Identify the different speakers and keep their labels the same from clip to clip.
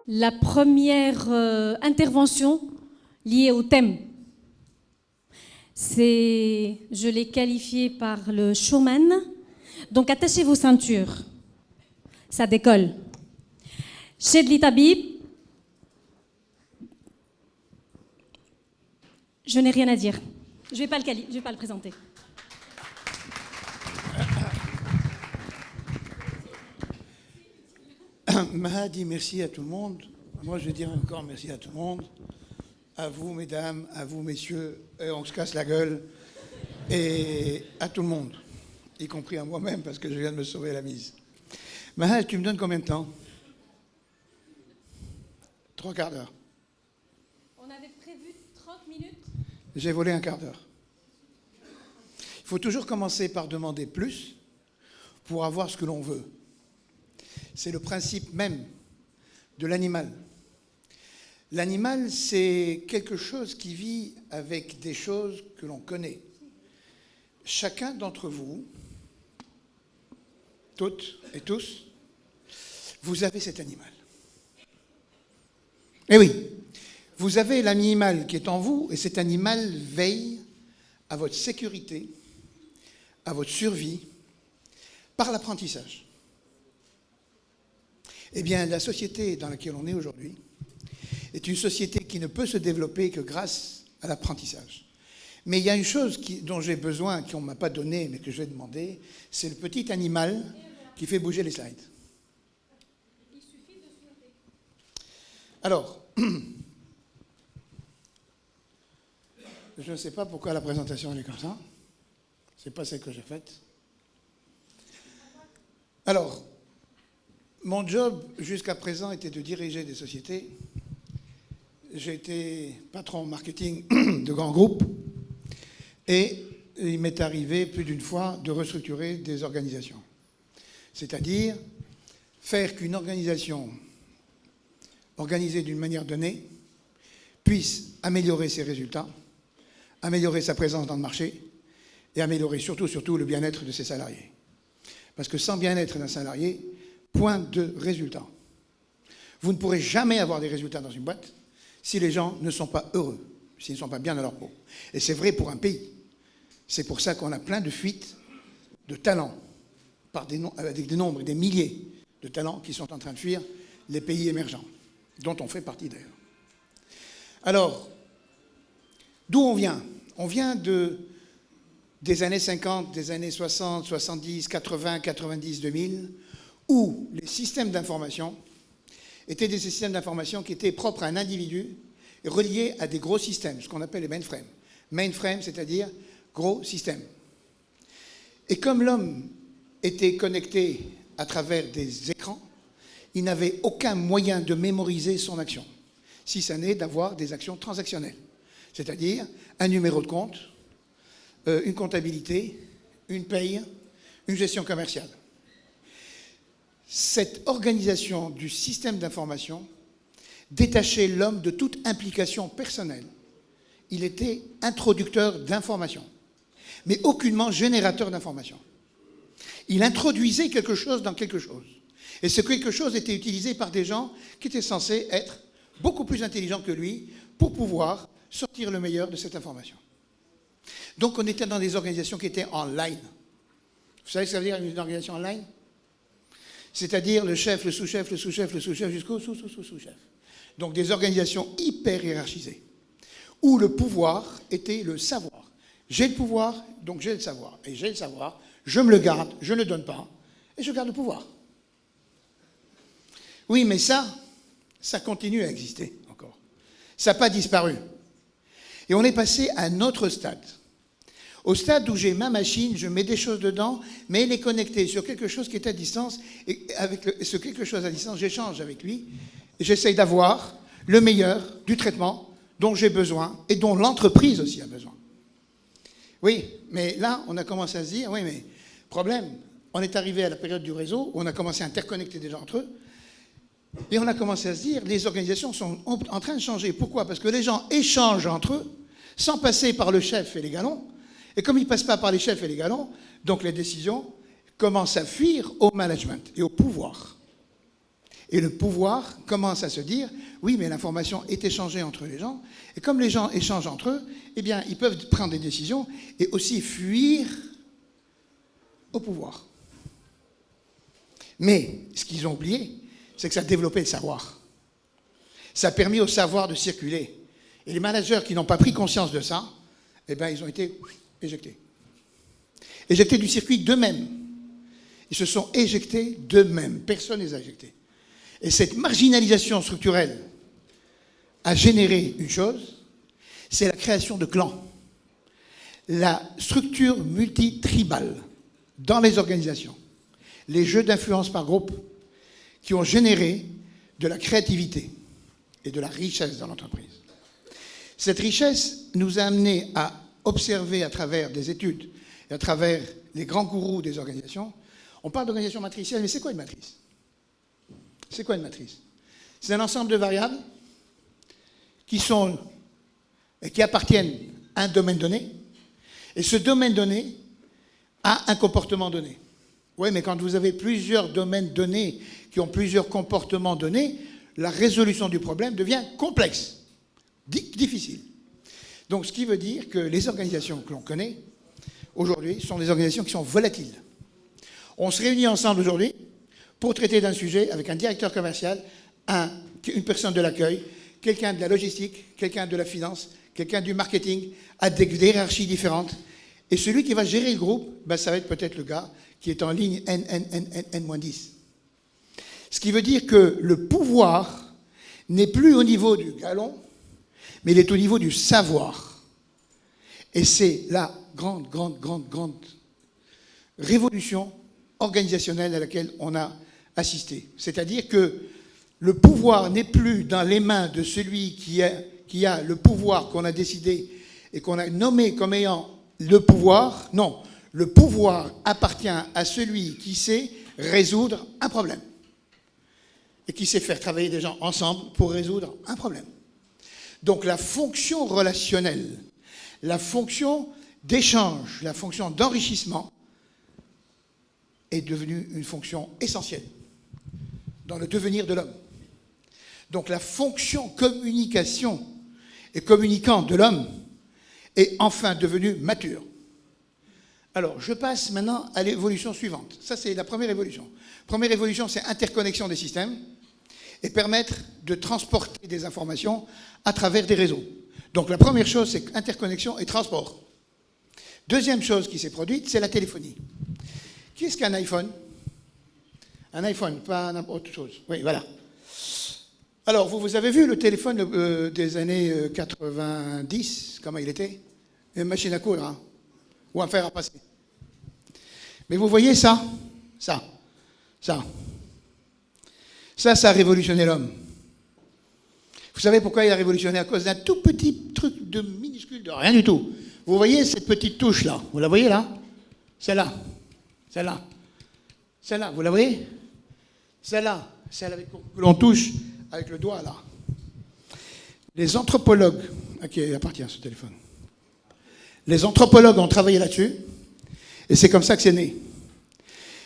Speaker 1: la première intervention liée au thème. Je l'ai qualifié par le showman. Donc attachez vos ceintures. Ça décolle. Chedli Tabib. Je n'ai rien à dire. Je ne vais pas le présenter.
Speaker 2: Maha dit merci à tout le monde. Moi, je vais dire encore merci à tout le monde. À vous, mesdames, à vous, messieurs. Et on se casse la gueule. Et à tout le monde, y compris à moi-même, parce que je viens de me sauver la mise. Maha, tu me donnes combien de temps? 3 quarts d'heure.
Speaker 1: On avait prévu 30 minutes.
Speaker 2: J'ai volé un quart d'heure. Il faut toujours commencer par demander plus pour avoir ce que l'on veut. C'est le principe même de l'animal. L'animal, c'est quelque chose qui vit avec des choses que l'on connaît. Chacun d'entre vous, toutes et tous, vous avez cet animal. Eh oui, vous avez l'animal qui est en vous, et cet animal veille à votre sécurité, à votre survie, par l'apprentissage. Eh bien, la société dans laquelle on est aujourd'hui est une société qui ne peut se développer que grâce à l'apprentissage. Mais il y a une chose dont j'ai besoin, qu'on ne m'a pas donnée, mais que je vais demander, c'est le petit animal qui fait bouger les slides.
Speaker 1: Il suffit de souhaiter.
Speaker 2: Alors, je ne sais pas pourquoi la présentation elle est comme ça. Ce n'est pas celle que j'ai faite. Alors, mon job jusqu'à présent était de diriger des sociétés. J'ai été patron marketing de grands groupes et il m'est arrivé plus d'une fois de restructurer des organisations. C'est-à-dire faire qu'une organisation organisée d'une manière donnée puisse améliorer ses résultats, améliorer sa présence dans le marché et améliorer surtout le bien-être de ses salariés. Parce que sans bien-être d'un salarié, point de résultat. Vous ne pourrez jamais avoir des résultats dans une boîte si les gens ne sont pas heureux, s'ils ne sont pas bien dans leur peau. Et c'est vrai pour un pays. C'est pour ça qu'on a plein de fuites de talents, avec des nombres, des milliers de talents qui sont en train de fuir les pays émergents, dont on fait partie d'ailleurs. Alors, d'où on vient? On vient des années 50, des années 60, 70, 80, 90, 2000, où les systèmes d'information étaient des systèmes d'information qui étaient propres à un individu et reliés à des gros systèmes, ce qu'on appelle les mainframes. Mainframe, c'est-à-dire gros systèmes. Et comme l'homme était connecté à travers des écrans, il n'avait aucun moyen de mémoriser son action, si ce n'est d'avoir des actions transactionnelles, c'est-à-dire un numéro de compte, une comptabilité, une paye, une gestion commerciale. Cette organisation du système d'information détachait l'homme de toute implication personnelle. Il était introducteur d'informations, mais aucunement générateur d'informations. Il introduisait quelque chose dans quelque chose. Et ce quelque chose était utilisé par des gens qui étaient censés être beaucoup plus intelligents que lui pour pouvoir sortir le meilleur de cette information. Donc on était dans des organisations qui étaient en line. Vous savez ce que ça veut dire une organisation en line? C'est-à-dire le chef, le sous-chef, le sous-chef, le sous-chef, jusqu'au sous-sous-sous-sous-chef. Donc des organisations hyper hiérarchisées, où le pouvoir était le savoir. J'ai le pouvoir, donc j'ai le savoir. Et j'ai le savoir, je me le garde, je ne le donne pas, et je garde le pouvoir. Oui, mais ça continue à exister encore. Ça n'a pas disparu. Et on est passé à un autre stade. Au stade où j'ai ma machine, je mets des choses dedans, mais elle est connectée sur quelque chose qui est à distance, et avec ce quelque chose à distance, j'échange avec lui, et j'essaye d'avoir le meilleur du traitement dont j'ai besoin, et dont l'entreprise aussi a besoin. Oui, mais là, on a commencé à se dire, oui, mais problème, on est arrivé à la période du réseau, où on a commencé à interconnecter des gens entre eux, et on a commencé à se dire, les organisations sont en train de changer. Pourquoi? Parce que les gens échangent entre eux, sans passer par le chef et les galons, et comme ils ne passent pas par les chefs et les galons, donc les décisions commencent à fuir au management et au pouvoir. Et le pouvoir commence à se dire, oui, mais l'information est échangée entre les gens, et comme les gens échangent entre eux, eh bien, ils peuvent prendre des décisions et aussi fuir au pouvoir. Mais ce qu'ils ont oublié, c'est que ça a développé le savoir. Ça a permis au savoir de circuler. Et les managers qui n'ont pas pris conscience de ça, eh bien, ils ont été éjectés. Éjectés du circuit d'eux-mêmes. Ils se sont éjectés d'eux-mêmes. Personne ne les a éjectés. Et cette marginalisation structurelle a généré une chose, c'est la création de clans. La structure multitribale dans les organisations, les jeux d'influence par groupe qui ont généré de la créativité et de la richesse dans l'entreprise. Cette richesse nous a amené à observer à travers des études et à travers les grands gourous des organisations. On parle d'organisation matricielle, mais c'est quoi une matrice? C'est quoi une matrice? C'est un ensemble de variables qui appartiennent à un domaine donné, et ce domaine donné a un comportement donné. Oui, mais quand vous avez plusieurs domaines donnés qui ont plusieurs comportements donnés, la résolution du problème devient complexe, difficile. Donc, ce qui veut dire que les organisations que l'on connaît aujourd'hui sont des organisations qui sont volatiles. On se réunit ensemble aujourd'hui pour traiter d'un sujet avec un directeur commercial, une personne de l'accueil, quelqu'un de la logistique, quelqu'un de la finance, quelqu'un du marketing, à des hiérarchies différentes. Et celui qui va gérer le groupe, ça va être peut-être le gars qui est en ligne N-10. Ce qui veut dire que le pouvoir n'est plus au niveau du galon, mais il est au niveau du savoir. Et c'est la grande révolution organisationnelle à laquelle on a assisté. C'est-à-dire que le pouvoir n'est plus dans les mains de celui qui a le pouvoir qu'on a décidé et qu'on a nommé comme ayant le pouvoir. Non, le pouvoir appartient à celui qui sait résoudre un problème et qui sait faire travailler des gens ensemble pour résoudre un problème. Donc la fonction relationnelle, la fonction d'échange, la fonction d'enrichissement est devenue une fonction essentielle dans le devenir de l'homme. Donc la fonction communication et communicant de l'homme est enfin devenue mature. Alors, je passe maintenant à l'évolution suivante. Ça, c'est la première évolution. Première évolution, c'est interconnexion des systèmes et permettre de transporter des informations à travers des réseaux. Donc la première chose, c'est interconnexion et transport. Deuxième chose qui s'est produite, c'est la téléphonie. Qui est-ce qui a un iPhone? Un iPhone, pas autre chose. Oui, voilà. Alors, vous avez vu le téléphone des années 90, comment il était? Une machine à coudre, hein? Ou un fer à passer. Mais vous voyez ça? Ça a révolutionné l'homme. Vous savez pourquoi il a révolutionné? À cause d'un tout petit truc de minuscule, de rien du tout. Vous voyez cette petite touche-là? Vous la voyez là? Celle-là, vous la voyez? Celle que l'on touche avec le doigt là. Les anthropologues, à qui appartient ce téléphone? Les anthropologues ont travaillé là-dessus, et c'est comme ça que c'est né.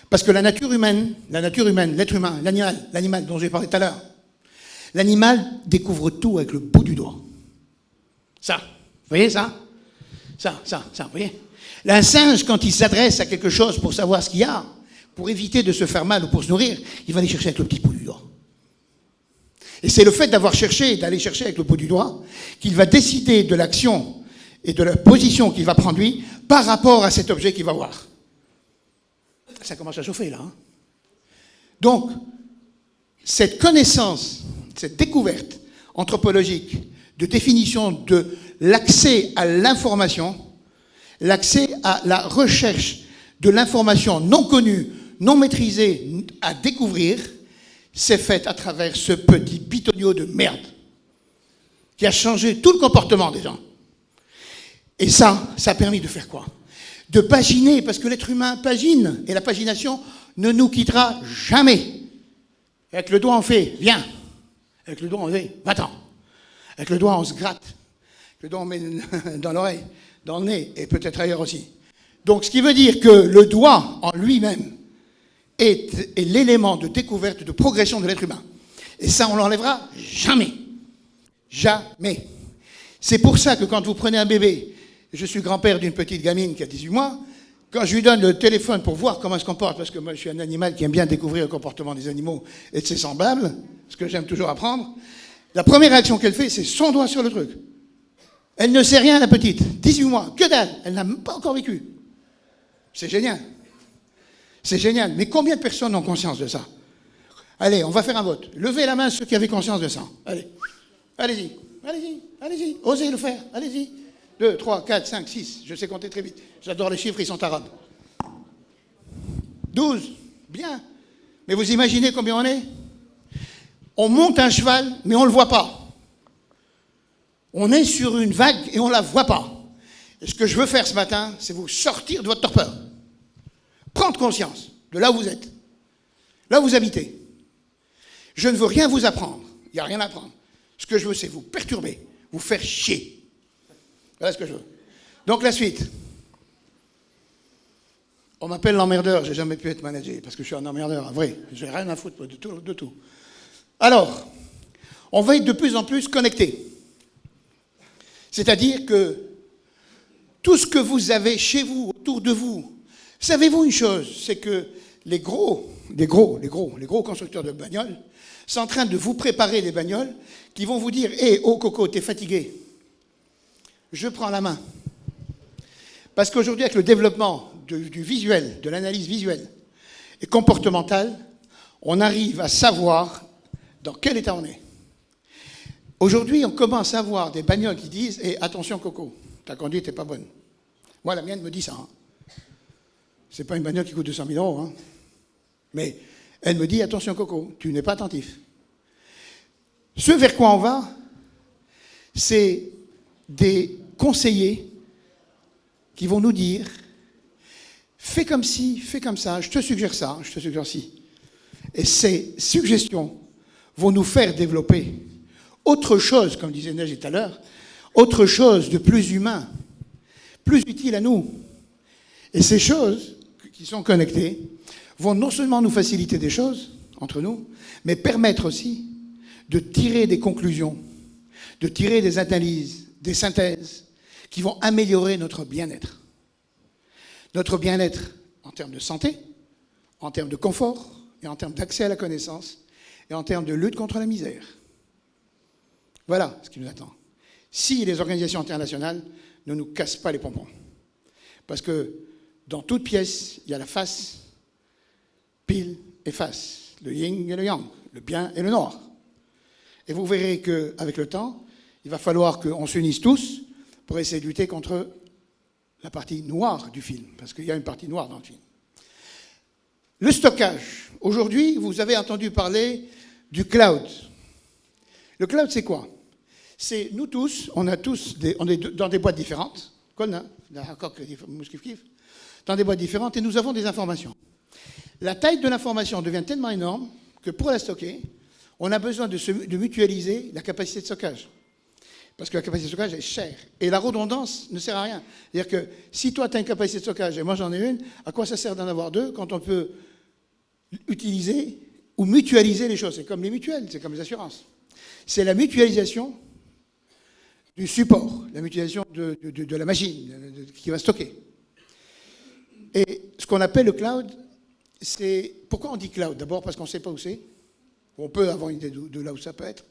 Speaker 2: Parce que la nature humaine, l'être humain, l'animal dont j'ai parlé tout à l'heure, l'animal découvre tout avec le bout du doigt. Ça, vous voyez ça? Ça, vous voyez? Un singe, quand il s'adresse à quelque chose pour savoir ce qu'il y a, pour éviter de se faire mal ou pour se nourrir, il va aller chercher avec le petit bout du doigt. Et c'est le fait d'aller chercher avec le bout du doigt, qu'il va décider de l'action et de la position qu'il va prendre lui par rapport à cet objet qu'il va voir. Ça commence à chauffer là. Hein. Donc, cette connaissance, cette découverte anthropologique de définition de l'accès à l'information, l'accès à la recherche de l'information non connue, non maîtrisée, à découvrir, s'est faite à travers ce petit bitonio de merde qui a changé tout le comportement des gens. Et ça a permis de faire quoi? De paginer, parce que l'être humain pagine, et la pagination ne nous quittera jamais. Avec le doigt, on fait « viens ». Avec le doigt, on fait « va-t'en ». Avec le doigt, on se gratte. Avec le doigt, on met dans l'oreille, dans le nez, et peut-être ailleurs aussi. Donc, ce qui veut dire que le doigt, en lui-même, est l'élément de découverte, de progression de l'être humain. Et ça, on l'enlèvera jamais. Jamais. C'est pour ça que quand vous prenez un bébé, je suis grand-père d'une petite gamine qui a 18 mois, quand je lui donne le téléphone pour voir comment elle se comporte, parce que moi je suis un animal qui aime bien découvrir le comportement des animaux et de ses semblables, ce que j'aime toujours apprendre, la première réaction qu'elle fait, c'est son doigt sur le truc. Elle ne sait rien, la petite. 18 mois, que dalle. Elle n'a même pas encore vécu. C'est génial. C'est génial. Mais combien de personnes ont conscience de ça? Allez, on va faire un vote. Levez la main ceux qui avaient conscience de ça. Allez. Allez-y. Allez-y. Allez-y. Osez le faire. Allez-y. 2, 3, 4, 5, 6. Je sais compter très vite. J'adore les chiffres, ils sont arabes. 12. Bien. Mais vous imaginez combien on est? On monte un cheval, mais on ne le voit pas. On est sur une vague et on ne la voit pas. Et ce que je veux faire ce matin, c'est vous sortir de votre torpeur. Prendre conscience de là où vous êtes. Là où vous habitez. Je ne veux rien vous apprendre. Il n'y a rien à apprendre. Ce que je veux, c'est vous perturber, vous faire chier. Voilà ce que je veux. Donc la suite. On m'appelle l'emmerdeur. J'ai jamais pu être manager parce que je suis un emmerdeur. En vrai, j'ai rien à foutre de tout. Alors, on va être de plus en plus connectés. C'est-à-dire que tout ce que vous avez chez vous, autour de vous, savez-vous une chose, c'est que les gros constructeurs de bagnoles sont en train de vous préparer des bagnoles qui vont vous dire « Hé, oh Coco, t'es fatigué. Je prends la main. » Parce qu'aujourd'hui, avec le développement du visuel, de l'analyse visuelle et comportementale, on arrive à savoir dans quel état on est. Aujourd'hui, on commence à voir des bagnoles qui disent « attention Coco, ta conduite n'est pas bonne. » Moi, la mienne me dit ça. Hein. C'est pas une bagnole qui coûte 200 000 €. Hein. Mais elle me dit « attention Coco, tu n'es pas attentif. » Ce vers quoi on va, c'est des conseillers qui vont nous dire « fais comme ci, fais comme ça, je te suggère ça, je te suggère ci. » Et ces suggestions vont nous faire développer autre chose, comme disait Neige tout à l'heure, autre chose de plus humain, plus utile à nous. Et ces choses qui sont connectées vont non seulement nous faciliter des choses entre nous, mais permettre aussi de tirer des conclusions, de tirer des analyses, des synthèses qui vont améliorer notre bien-être. Notre bien-être en termes de santé, en termes de confort, et en termes d'accès à la connaissance, et en termes de lutte contre la misère. Voilà ce qui nous attend. Si les organisations internationales ne nous cassent pas les pompons. Parce que dans toute pièce, il y a la face, pile et face, le yin et le yang, le bien et le noir. Et vous verrez qu'avec le temps, il va falloir qu'on s'unisse tous pour essayer de lutter contre la partie noire du film, parce qu'il y a une partie noire dans le film. Le stockage. Aujourd'hui, vous avez entendu parler du cloud. Le cloud, c'est quoi? C'est nous tous, on est dans des boîtes différentes, dans des boîtes différentes, et nous avons des informations. La taille de l'information devient tellement énorme que pour la stocker, on a besoin de mutualiser la capacité de stockage. Parce que la capacité de stockage est chère. Et la redondance ne sert à rien. C'est-à-dire que si toi, tu as une capacité de stockage et moi, j'en ai une, à quoi ça sert d'en avoir deux quand on peut utiliser ou mutualiser les choses? C'est comme les mutuelles, c'est comme les assurances. C'est la mutualisation du support, la mutualisation de la machine qui va stocker. Et ce qu'on appelle le cloud, c'est... Pourquoi on dit cloud? D'abord parce qu'on ne sait pas où c'est. On peut avoir une idée de là où ça peut être.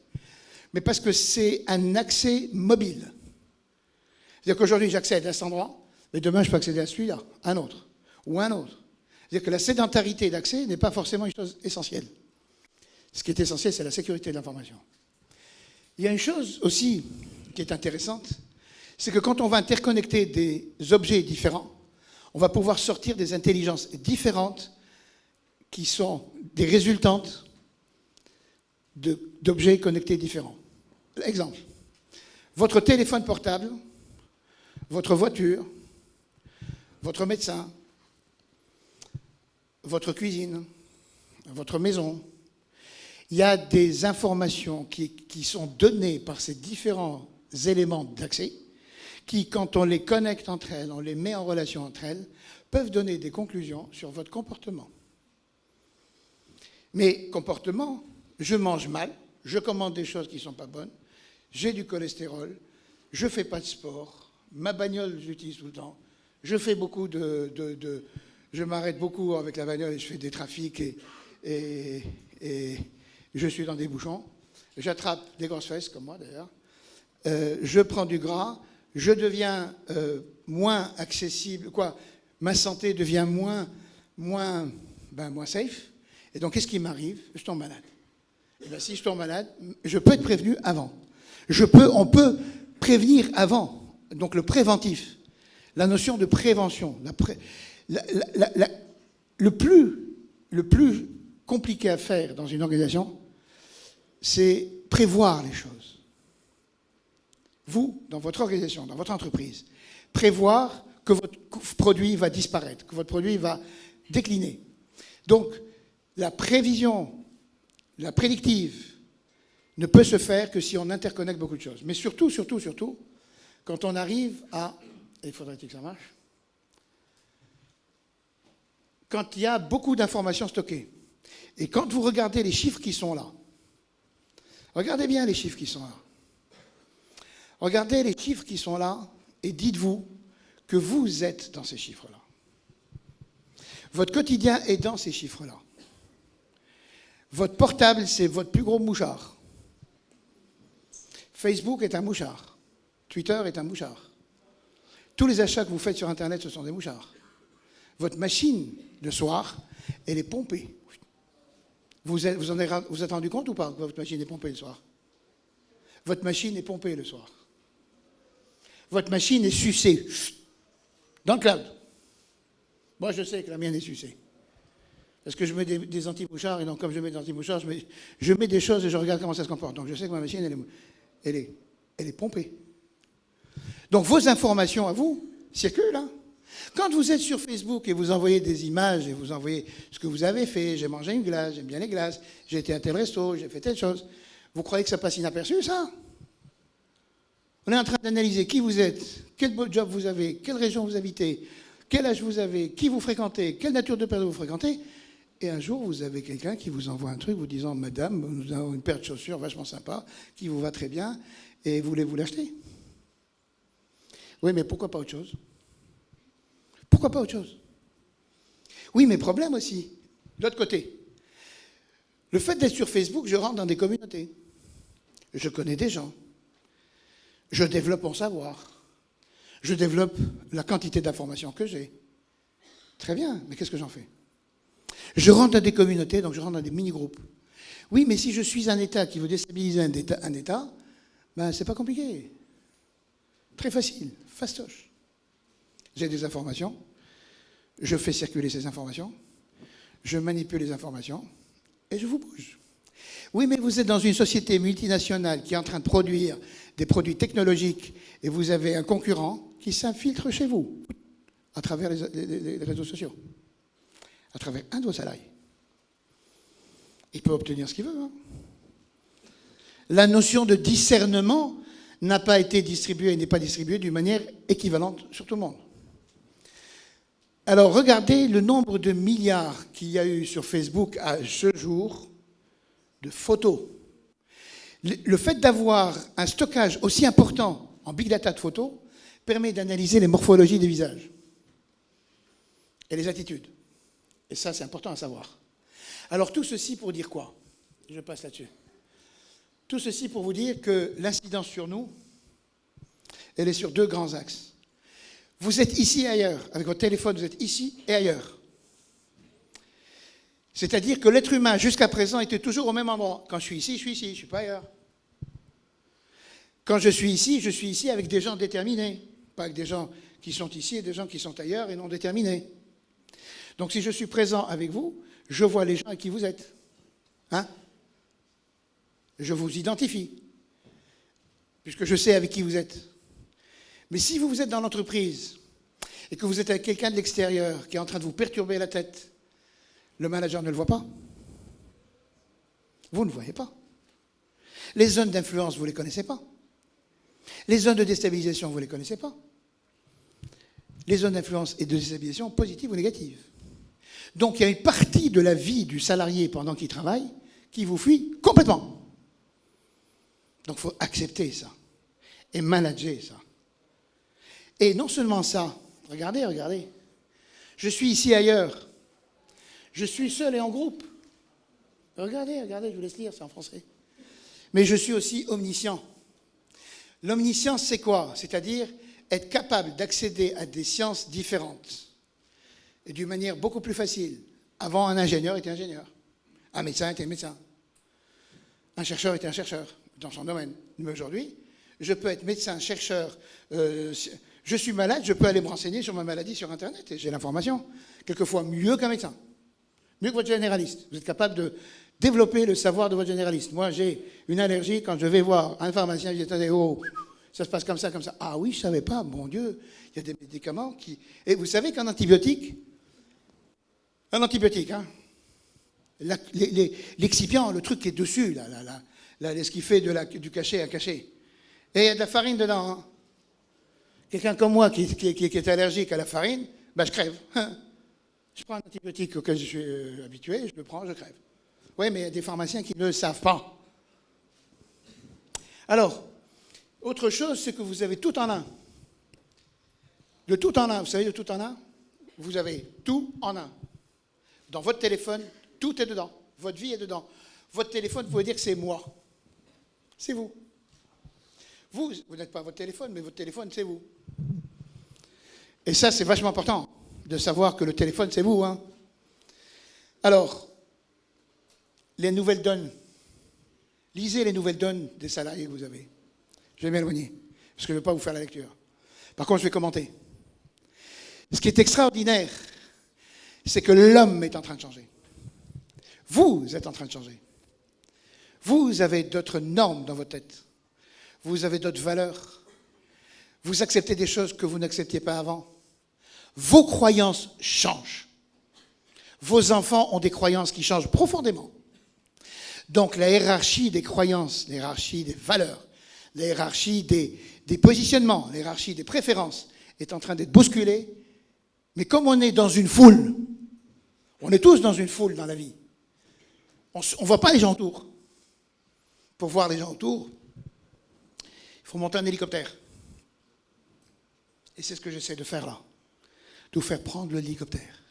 Speaker 2: Mais parce que c'est un accès mobile. C'est-à-dire qu'aujourd'hui, j'accède à cet endroit, mais demain, je peux accéder à celui-là, un autre, ou un autre. C'est-à-dire que la sédentarité d'accès n'est pas forcément une chose essentielle. Ce qui est essentiel, c'est la sécurité de l'information. Il y a une chose aussi qui est intéressante, c'est que quand on va interconnecter des objets différents, on va pouvoir sortir des intelligences différentes qui sont des résultantes d'objets connectés différents. Exemple, votre téléphone portable, votre voiture, votre médecin, votre cuisine, votre maison, il y a des informations qui sont données par ces différents éléments d'accès qui, quand on les connecte entre elles, on les met en relation entre elles, peuvent donner des conclusions sur votre comportement. Mais comportement, je mange mal, je commande des choses qui ne sont pas bonnes, j'ai du cholestérol, je ne fais pas de sport, ma bagnole, j'utilise tout le temps, je fais beaucoup je m'arrête beaucoup avec la bagnole et je fais des trafics et je suis dans des bouchons, j'attrape des grosses fesses, comme moi d'ailleurs, je prends du gras, je deviens moins accessible, ma santé devient moins safe, et donc qu'est-ce qui m'arrive? Je tombe malade. Et bien, si je tombe malade, je peux être prévenu avant. On peut prévenir avant. Donc le préventif, la notion de prévention, le plus compliqué à faire dans une organisation, c'est prévoir les choses. Vous, dans votre organisation, dans votre entreprise, prévoir que votre produit va disparaître, que votre produit va décliner. Donc, la prévision, la prédictive, ne peut se faire que si on interconnecte beaucoup de choses. Mais surtout, quand on arrive à... Il faudrait-il que ça marche? Quand il y a beaucoup d'informations stockées, et quand vous regardez les chiffres qui sont là, regardez bien les chiffres qui sont là. Regardez les chiffres qui sont là, et dites-vous que vous êtes dans ces chiffres-là. Votre quotidien est dans ces chiffres-là. Votre portable, c'est votre plus gros mouchard. Facebook est un mouchard. Twitter est un mouchard. Tous les achats que vous faites sur Internet, ce sont des mouchards. Votre machine, le soir, elle est pompée. Vous êtes rendu compte ou pas que votre machine est pompée le soir? Votre machine est pompée le soir. Votre machine est sucée. Dans le cloud. Moi, je sais que la mienne est sucée. Parce que je mets des anti-mouchards, et donc comme je mets des anti-mouchards, je mets des choses et je regarde comment ça se comporte. Donc je sais que ma machine, elle est pompée. Donc vos informations à vous circulent. Hein. Quand vous êtes sur Facebook et vous envoyez des images et vous envoyez ce que vous avez fait, j'ai mangé une glace, j'aime bien les glaces, j'ai été à tel resto, j'ai fait telle chose, vous croyez que ça passe inaperçu, ça? On est en train d'analyser qui vous êtes, quel job vous avez, quelle région vous habitez, quel âge vous avez, qui vous fréquentez, quelle nature de personne vous fréquentez. Et un jour, vous avez quelqu'un qui vous envoie un truc vous disant « Madame, nous avons une paire de chaussures vachement sympa, qui vous va très bien, et voulez-vous l'acheter ?» Oui, mais pourquoi pas autre chose? Pourquoi pas autre chose? Oui, mais problème aussi. De l'autre côté, le fait d'être sur Facebook, je rentre dans des communautés. Je connais des gens. Je développe mon savoir. Je développe la quantité d'informations que j'ai. Très bien, mais qu'est-ce que j'en fais? Je rentre dans des communautés, donc je rentre dans des mini-groupes. Oui, mais si je suis un État qui veut déstabiliser un État, ben c'est pas compliqué. Très facile, fastoche. J'ai des informations, je fais circuler ces informations, je manipule les informations, et je vous bouge. Oui, mais vous êtes dans une société multinationale qui est en train de produire des produits technologiques, et vous avez un concurrent qui s'infiltre chez vous, à travers les réseaux sociaux, à travers un de vos salariés. Il peut obtenir ce qu'il veut. Hein. La notion de discernement n'a pas été distribuée et n'est pas distribuée d'une manière équivalente sur tout le monde. Alors, regardez le nombre de milliards qu'il y a eu sur Facebook à ce jour de photos. Le fait d'avoir un stockage aussi important en big data de photos permet d'analyser les morphologies des visages et les attitudes. Et ça, c'est important à savoir. Alors, tout ceci pour dire quoi? Je passe là-dessus. Tout ceci pour vous dire que l'incidence sur nous, elle est sur deux grands axes. Vous êtes ici et ailleurs. Avec votre téléphone, vous êtes ici et ailleurs. C'est-à-dire que l'être humain, jusqu'à présent, était toujours au même endroit. Quand je suis ici, je ne suis pas ailleurs. Quand je suis ici avec des gens déterminés. Pas avec des gens qui sont ici et des gens qui sont ailleurs et non déterminés. Donc si je suis présent avec vous, je vois les gens avec qui vous êtes. Hein? Je vous identifie, puisque je sais avec qui vous êtes. Mais si vous êtes dans l'entreprise et que vous êtes avec quelqu'un de l'extérieur qui est en train de vous perturber la tête, le manager ne le voit pas. Vous ne voyez pas. Les zones d'influence, vous ne les connaissez pas. Les zones de déstabilisation, vous ne les connaissez pas. Les zones d'influence et de déstabilisation positives ou négatives. Donc il y a une partie de la vie du salarié pendant qu'il travaille qui vous fuit complètement. Donc il faut accepter ça et manager ça. Et non seulement ça, regardez, regardez, je suis ici ailleurs, je suis seul et en groupe. Regardez, regardez, je vous laisse lire, c'est en français. Mais je suis aussi omniscient. L'omniscience, c'est quoi? C'est-à-dire être capable d'accéder à des sciences différentes et d'une manière beaucoup plus facile. Avant, un ingénieur était ingénieur, un médecin était médecin, un chercheur était un chercheur dans son domaine. Mais aujourd'hui, je peux être médecin, chercheur, je suis malade, je peux aller me renseigner sur ma maladie sur Internet et j'ai l'information, quelquefois mieux qu'un médecin, mieux que votre généraliste. Vous êtes capable de développer le savoir de votre généraliste. Moi, j'ai une allergie, quand je vais voir un pharmacien, je dis, attendez, oh, ça se passe comme ça, comme ça. Ah oui, je ne savais pas, mon Dieu, il y a des médicaments qui... Et vous savez qu'un antibiotique, hein, l'excipient, le truc qui est dessus, ce qui fait du cachet à cachet. Et il y a de la farine dedans. Hein. Quelqu'un comme moi qui est allergique à la farine, ben je crève. Je prends un antibiotique auquel je suis habitué, je le prends, je crève. Oui, mais il y a des pharmaciens qui ne le savent pas. Alors, autre chose, c'est que vous avez tout en un. De tout en un, vous savez, de tout en un, vous avez tout en un. Dans votre téléphone, tout est dedans. Votre vie est dedans. Votre téléphone, vous pouvez dire que c'est moi. C'est vous. Vous n'êtes pas votre téléphone, mais votre téléphone, c'est vous. Et ça, c'est vachement important de savoir que le téléphone, c'est vous. Hein. Alors, les nouvelles donnes. Lisez les nouvelles donnes des salariés que vous avez. Je vais m'éloigner, parce que je ne vais pas vous faire la lecture. Par contre, je vais commenter. Ce qui est extraordinaire, c'est que l'homme est en train de changer. Vous êtes en train de changer. Vous avez d'autres normes dans votre tête. Vous avez d'autres valeurs. Vous acceptez des choses que vous n'acceptiez pas avant. Vos croyances changent. Vos enfants ont des croyances qui changent profondément. Donc la hiérarchie des croyances, la hiérarchie des valeurs, la hiérarchie des positionnements, la hiérarchie des préférences est en train d'être bousculée. Mais comme on est dans une foule, on est tous dans une foule dans la vie, on ne voit pas les gens autour. Pour voir les gens autour, il faut monter un hélicoptère. Et c'est ce que j'essaie de faire là. De vous faire prendre l'hélicoptère.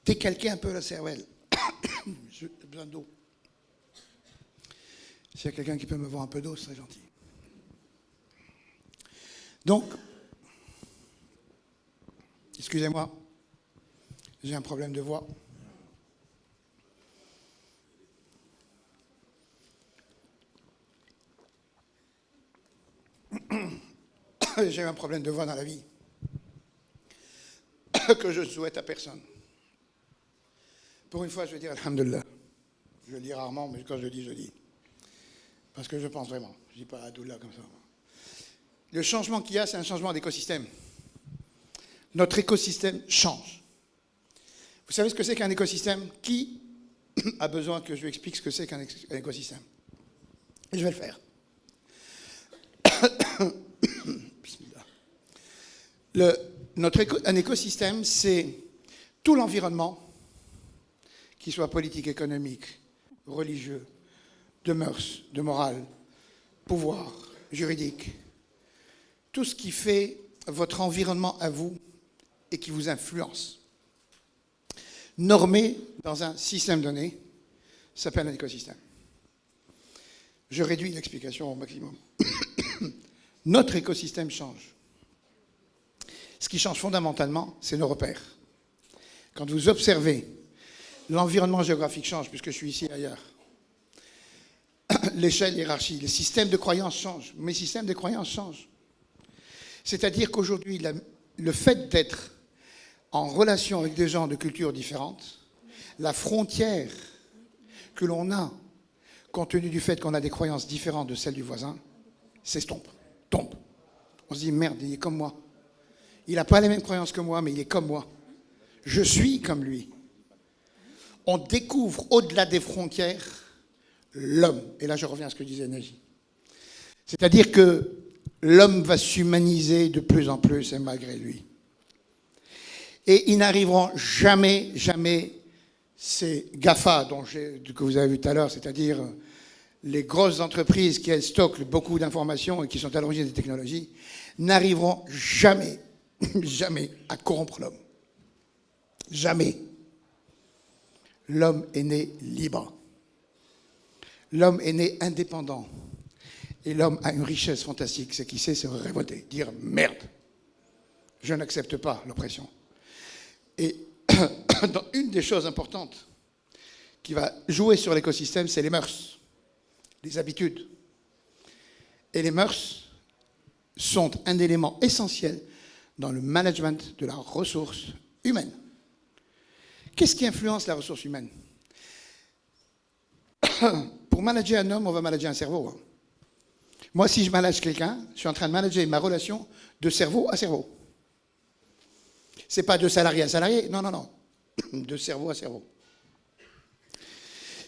Speaker 2: Décalquer un peu la cervelle. J'ai besoin d'eau. S'il y a quelqu'un qui peut me voir un peu d'eau, ce serait gentil. Donc, excusez-moi, j'ai un problème de voix. J'ai un problème de voix dans la vie que je ne souhaite à personne. Pour une fois, je vais dire Alhamdulillah. Je le dis rarement, mais quand je le dis, je le dis. Parce que je pense vraiment. Je ne dis pas Adoullah comme ça. Le changement qu'il y a, c'est un changement d'écosystème. Notre écosystème change. Vous savez ce que c'est qu'un écosystème? Qui a besoin que je lui explique ce que c'est qu'un écosystème? Et je vais le faire. Un écosystème, c'est tout l'environnement, qu'il soit politique, économique, religieux, de mœurs, de morale, pouvoir, juridique. Tout ce qui fait votre environnement à vous et qui vous influence. Normé dans un système donné, s'appelle un écosystème. Je réduis l'explication au maximum. Notre écosystème change. Ce qui change fondamentalement, c'est nos repères. Quand vous observez, l'environnement géographique change, puisque je suis ici ailleurs. L'échelle, l'hiérarchie, les systèmes de croyances changent. Mes systèmes de croyances changent. C'est-à-dire qu'aujourd'hui, le fait d'être en relation avec des gens de cultures différentes, la frontière que l'on a, compte tenu du fait qu'on a des croyances différentes de celles du voisin, s'estompe, tombe. On se dit, merde, il est comme moi. Il n'a pas les mêmes croyances que moi, mais il est comme moi. Je suis comme lui. On découvre au-delà des frontières l'homme. Et là, je reviens à ce que disait Naji. C'est-à-dire que l'homme va s'humaniser de plus en plus, et malgré lui. Et ils n'arriveront jamais, jamais ces GAFA que vous avez vu tout à l'heure, c'est-à-dire les grosses entreprises qui, elles, stockent beaucoup d'informations et qui sont à l'origine des technologies, n'arriveront jamais, jamais à corrompre l'homme. Jamais. L'homme est né libre. L'homme est né indépendant. Et l'homme a une richesse fantastique, c'est qu'il sait se révolter, dire « merde, je n'accepte pas l'oppression ». Et dans une des choses importantes qui va jouer sur l'écosystème, c'est les mœurs, les habitudes. Et les mœurs sont un élément essentiel dans le management de la ressource humaine. Qu'est-ce qui influence la ressource humaine? Pour manager un homme, on va manager un cerveau. Moi, si je manage quelqu'un, je suis en train de manager ma relation de cerveau à cerveau. Ce n'est pas de salarié à salarié, non, non, non. De cerveau à cerveau.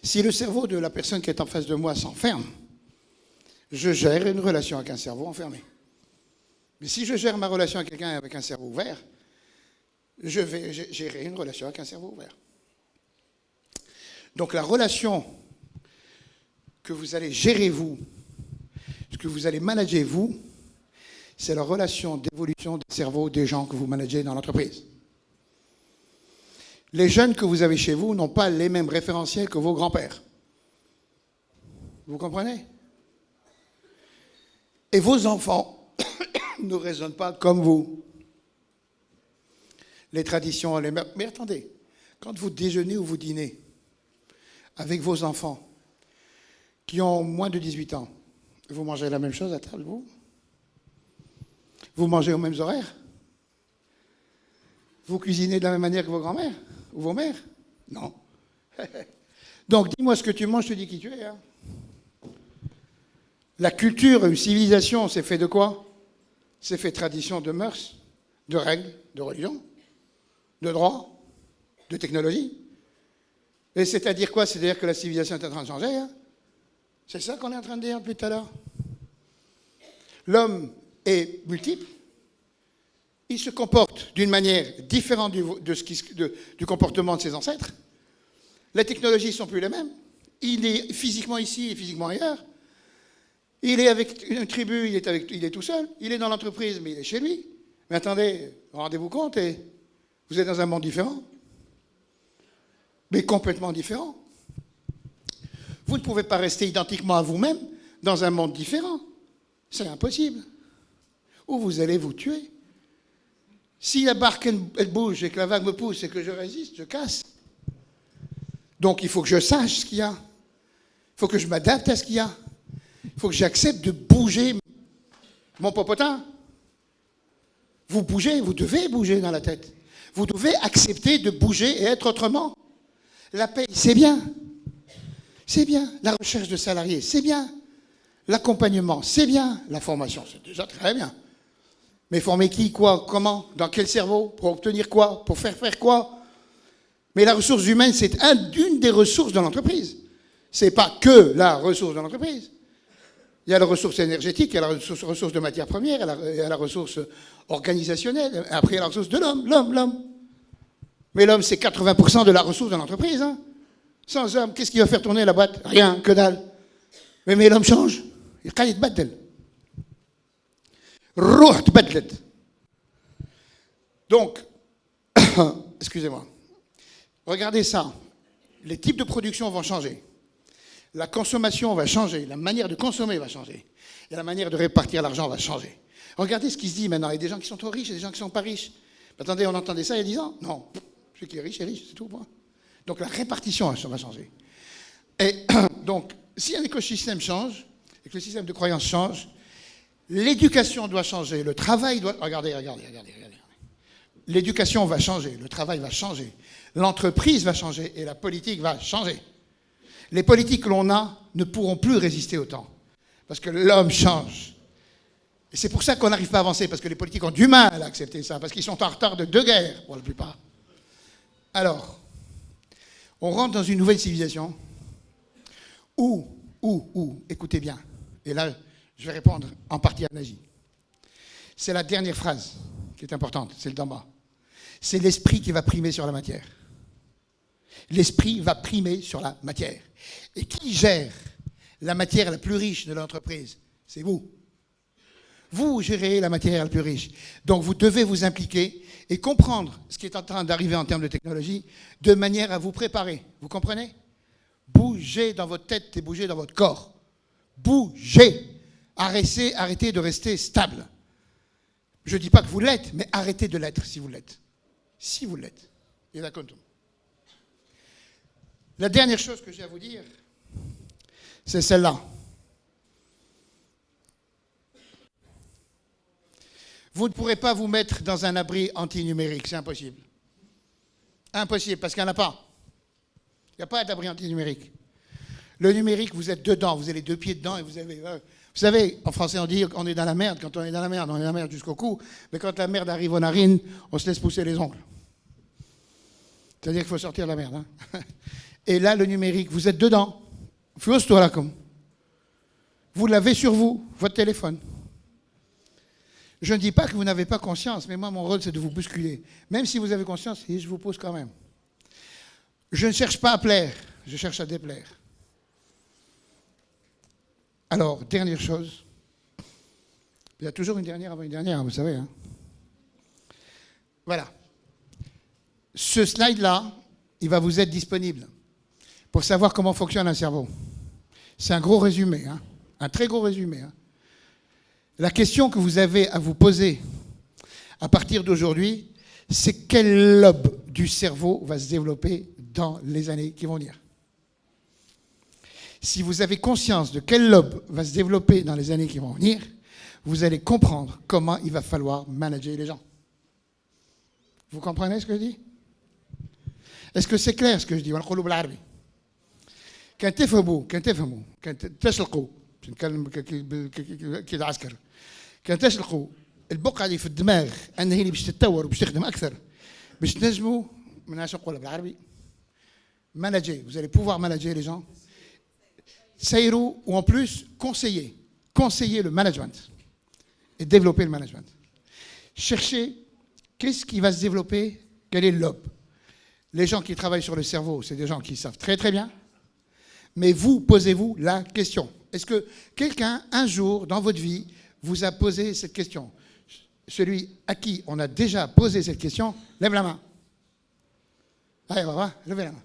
Speaker 2: Si le cerveau de la personne qui est en face de moi s'enferme, je gère une relation avec un cerveau enfermé. Mais si je gère ma relation avec quelqu'un avec un cerveau ouvert, je vais gérer une relation avec un cerveau ouvert. Donc la relation que vous allez gérer vous, ce que vous allez manager vous, c'est la relation d'évolution des cerveaux des gens que vous managez dans l'entreprise. Les jeunes que vous avez chez vous n'ont pas les mêmes référentiels que vos grands-pères. Vous comprenez? Et vos enfants ne raisonnent pas comme vous. Les traditions, les mœurs. Mais attendez, quand vous déjeunez ou vous dînez avec vos enfants qui ont moins de 18 ans, vous mangez la même chose à table, vous? Vous mangez aux mêmes horaires? Vous cuisinez de la même manière que vos grands-mères? Ou vos mères? Non. Donc, dis-moi ce que tu manges, je te dis qui tu es. Hein. La culture, une civilisation, c'est fait de quoi? C'est fait de tradition, de mœurs, de règles, de religion, de droit, de technologie. Et c'est-à-dire quoi? C'est-à-dire que la civilisation est en train de changer. Hein. C'est ça qu'on est en train de dire depuis tout à l'heure. L'homme est multiple. Il se comporte d'une manière différente du comportement de ses ancêtres. Les technologies ne sont plus les mêmes. Il est physiquement ici et physiquement ailleurs. Il est avec une tribu, il est tout seul. Il est dans l'entreprise, mais il est chez lui. Mais attendez, rendez-vous compte, vous êtes dans un monde différent. Mais complètement différent. Vous ne pouvez pas rester identiquement à vous-même dans un monde différent. C'est impossible. Ou vous allez vous tuer. Si la barque, elle bouge et que la vague me pousse et que je résiste, je casse. Donc il faut que je sache ce qu'il y a. Il faut que je m'adapte à ce qu'il y a. Il faut que j'accepte de bouger mon popotin. Vous bougez, vous devez bouger dans la tête. Vous devez accepter de bouger et être autrement. La paye, c'est bien. C'est bien. La recherche de salariés, c'est bien. L'accompagnement, c'est bien. La formation, c'est déjà très bien. Mais former qui, quoi, comment, dans quel cerveau, pour obtenir quoi, pour faire quoi? Mais la ressource humaine, c'est une des ressources de l'entreprise. Ce n'est pas que la ressource de l'entreprise. Il y a la ressource énergétique, il y a la ressource de matières premières, il y a la ressource organisationnelle, après il y a la ressource de l'homme. Mais l'homme, c'est 80% de la ressource de l'entreprise. Hein. Sans homme, qu'est-ce qui va faire tourner la boîte? Rien, que dalle. Mais l'homme change. Il va يتبدل. روح تبدلت. Donc, excusez-moi. Regardez ça. Les types de production vont changer. La consommation va changer. La manière de consommer va changer. Et la manière de répartir l'argent va changer. Regardez ce qui se dit maintenant. Il y a des gens qui sont trop riches et des gens qui ne sont pas riches. Attendez, on entendait ça il y a 10 ans? Non. Celui qui est riche, c'est tout. Point. Donc la répartition va changer. Et donc, si un écosystème change, et que le système de croyance change, l'éducation doit changer, le travail doit... Regardez. L'éducation va changer, le travail va changer, l'entreprise va changer et la politique va changer. Les politiques que l'on a ne pourront plus résister au temps, parce que l'homme change. Et c'est pour ça qu'on n'arrive pas à avancer, parce que les politiques ont du mal à accepter ça, parce qu'ils sont en retard de 2 guerres, pour la plupart. Alors, on rentre dans une nouvelle civilisation où, écoutez bien, et là, je vais répondre en partie à Naji. C'est la dernière phrase qui est importante, c'est le d'en bas. C'est l'esprit qui va primer sur la matière. L'esprit va primer sur la matière. Et qui gère la matière la plus riche de l'entreprise? C'est vous. Vous gérez la matière la plus riche. Donc vous devez vous impliquer et comprendre ce qui est en train d'arriver en termes de technologie de manière à vous préparer. Vous comprenez? Bougez dans votre tête et bougez dans votre corps. Bougez. Arrêtez de rester stable. Je ne dis pas que vous l'êtes, mais arrêtez de l'être si vous l'êtes. Si vous l'êtes. Et là, compte. La dernière chose que j'ai à vous dire, c'est celle-là. Vous ne pourrez pas vous mettre dans un abri anti-numérique, c'est impossible. Impossible, parce qu'il n'y en a pas. Il n'y a pas d'abri anti-numérique. Le numérique, vous êtes dedans, vous avez les deux pieds dedans et vous avez... Vous savez, en français, on dit qu'on est dans la merde. Quand on est dans la merde, on est dans la merde jusqu'au cou. Mais quand la merde arrive aux narines, on se laisse pousser les ongles. C'est-à-dire qu'il faut sortir de la merde. Hein. Et là, le numérique, vous êtes dedans. Vous l'avez sur vous, votre téléphone. Je ne dis pas que vous n'avez pas conscience, mais moi, mon rôle, c'est de vous bousculer. Même si vous avez conscience, je vous pousse quand même. Je ne cherche pas à plaire, je cherche à déplaire. Alors, dernière chose. Il y a toujours une dernière avant une dernière, vous savez. Hein. Voilà. Ce slide-là, il va vous être disponible pour savoir comment fonctionne un cerveau. C'est un gros résumé, hein. Un très gros résumé. Hein. La question que vous avez à vous poser à partir d'aujourd'hui, c'est quel lobe du cerveau va se développer dans les années qui vont venir. Si vous avez conscience de quel lobe va se développer dans les années qui vont venir, vous allez comprendre comment il va falloir manager les gens. Vous comprenez ce que je dis? Est-ce que c'est clair ce que je dis? كان تسلقوا كي العسكر كان تسلقوا البقعه اللي في الدماغ انها هي اللي باش تتطور وباش تخدم اكثر باش تنجموا ما نعرفش نقولها بالعربي manager, vous allez pouvoir manager les gens. Saïrou, ou en plus, conseiller le management et développer le management. Cherchez qu'est-ce qui va se développer, quel est le lobe. Les gens qui travaillent sur le cerveau, c'est des gens qui savent très très bien, mais vous, posez-vous la question. Est-ce que quelqu'un, un jour, dans votre vie, vous a posé cette question? Celui à qui on a déjà posé cette question, lève la main. Allez, levez la main.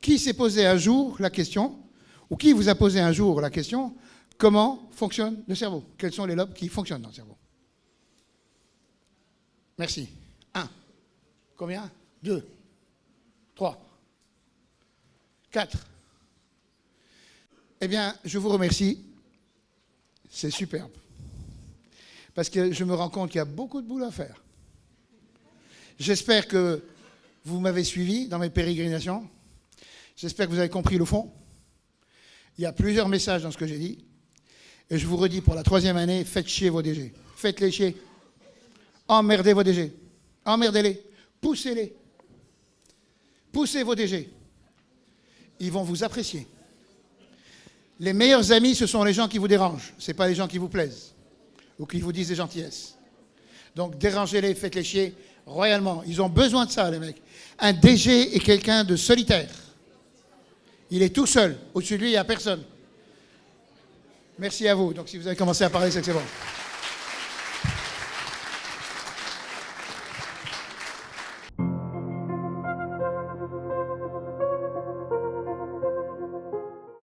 Speaker 2: Qui s'est posé un jour la question, ou qui vous a posé un jour la question, comment fonctionne le cerveau? Quels sont les lobes qui fonctionnent dans le cerveau? Merci. 1. Combien? 2. 3. 4. Eh bien, je vous remercie. C'est superbe. Parce que je me rends compte qu'il y a beaucoup de boulot à faire. J'espère que vous m'avez suivi dans mes pérégrinations. J'espère que vous avez compris le fond. Il y a plusieurs messages dans ce que j'ai dit. Et je vous redis pour la 3e année, faites chier vos DG. Faites-les chier. Emmerdez vos DG. Emmerdez-les. Poussez-les. Poussez vos DG. Ils vont vous apprécier. Les meilleurs amis, ce sont les gens qui vous dérangent. Ce n'est pas les gens qui vous plaisent ou qui vous disent des gentillesses. Donc dérangez-les, faites-les chier royalement. Ils ont besoin de ça, les mecs. Un DG est quelqu'un de solitaire. Il est tout seul. Au-dessus de lui, il n'y a personne. Merci à vous. Donc si vous avez commencé à parler, c'est que c'est bon.